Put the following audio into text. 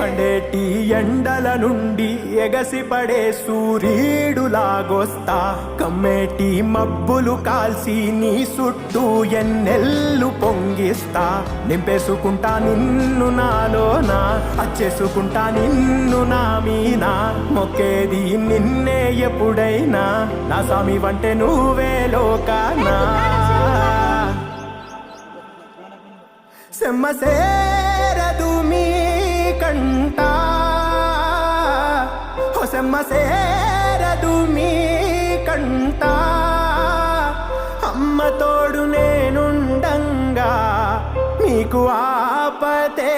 మండేటి ఎండల నుండి ఎగసిపడే సూర్యుడులాగొస్తా కమ్మేటి మబ్బులు కాల్సి నీ చుట్టూ ఎన్నెల్లు పొంగిస్తా నింపేసుకుంటా నిన్ను నాలోనా అచ్చేసుకుంటా నిన్ను నా మీనా మొక్కేది నిన్నే ఎప్పుడైనా నా స్వామి వంటే నువ్వే లోకానా సెమ్మ సేరదు మీ కంట సెమ్మ సేరదు మీ కంట అమ్మ తోడు నేనుండంగా మీకు ఆపతే